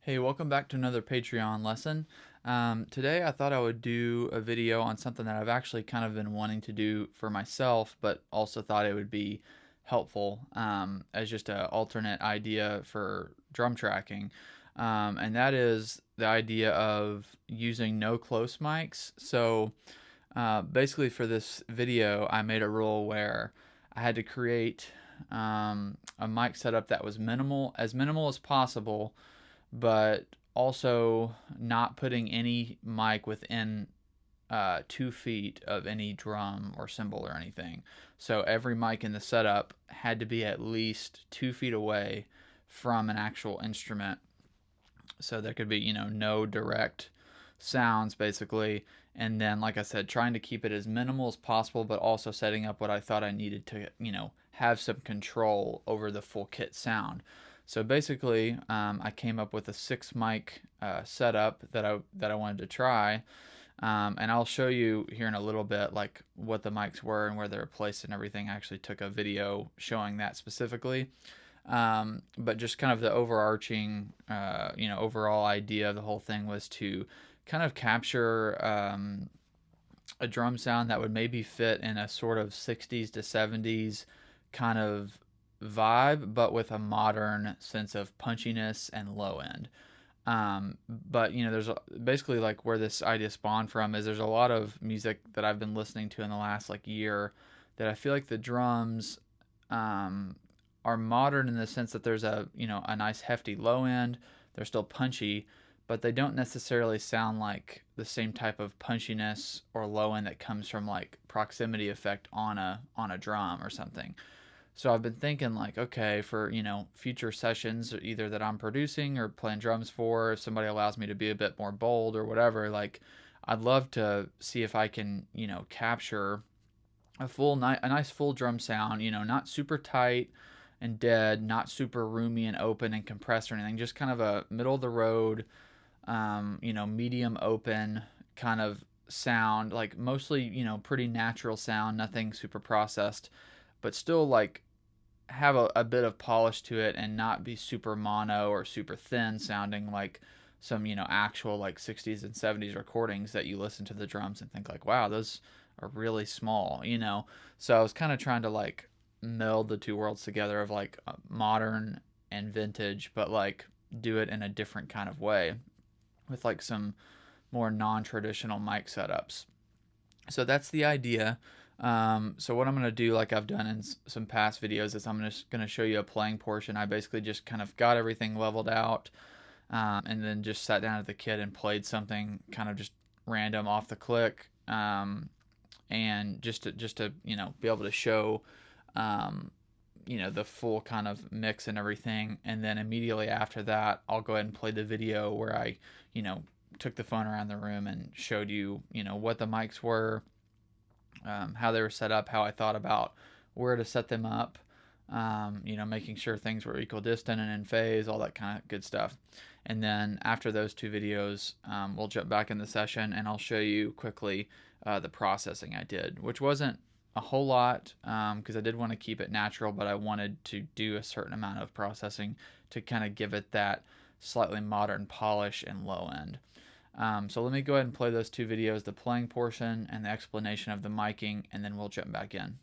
Hey, welcome back to another Patreon lesson. Today I thought I would do a video on something that I've actually kind of been wanting to do for myself, but also thought it would be helpful as just an alternate idea for drum tracking. And that is the idea of using no close mics. So basically for this video, I made a rule where I had to create a mic setup that was minimal as possible, but also not putting any mic within 2 feet of any drum or cymbal or anything. So every mic in the setup had to be at least 2 feet away from an actual instrument. So there could be, no direct sounds basically. And then, like I said, trying to keep it as minimal as possible, but also setting up what I thought I needed to, have some control over the full kit sound. So basically, I came up with a 6 mic setup that I wanted to try, and I'll show you here in a little bit like what the mics were and where they were placed and everything. I actually took a video showing that specifically, but just kind of the overarching, overall idea of the whole thing was to kind of capture a drum sound that would maybe fit in a sort of 60s to 70s kind of vibe, but with a modern sense of punchiness and low end. But there's basically like where this idea spawned from is there's a lot of music that I've been listening to in the last like year that I feel like the drums are modern in the sense that there's a nice hefty low end. They're still punchy, but they don't necessarily sound like the same type of punchiness or low end that comes from like proximity effect on a drum or something. So I've been thinking like, okay, for future sessions, either that I'm producing or playing drums for, if somebody allows me to be a bit more bold or whatever, like I'd love to see if I can capture a nice full drum sound, not super tight and dead, not super roomy and open and compressed or anything, just kind of a middle of the road, medium open kind of sound, like mostly, pretty natural sound, nothing super processed, but still like have a bit of polish to it and not be super mono or super thin sounding like some, actual like 60s and 70s recordings that you listen to the drums and think like, wow, those are really small. So I was kind of trying to like meld the two worlds together of like modern and vintage, but like do it in a different kind of way with like some more non-traditional mic setups. So that's the idea. So what I'm going to do, like I've done in some past videos, is I'm just going to show you a playing portion. I basically just kind of got everything leveled out, and then just sat down at the kit and played something kind of just random off the click, and just to be able to show the full kind of mix and everything. And then immediately after that, I'll go ahead and play the video where I took the phone around the room and showed you what the mics were, how they were set up, how I thought about where to set them up, making sure things were equal distant and in phase, all that kind of good stuff. And then after those two videos, we'll jump back in the session and I'll show you quickly the processing I did, which wasn't a whole lot, because I did want to keep it natural, but I wanted to do a certain amount of processing to kind of give it that slightly modern polish and low end. So let me go ahead and play those two videos, the playing portion and the explanation of the miking, and then we'll jump back in.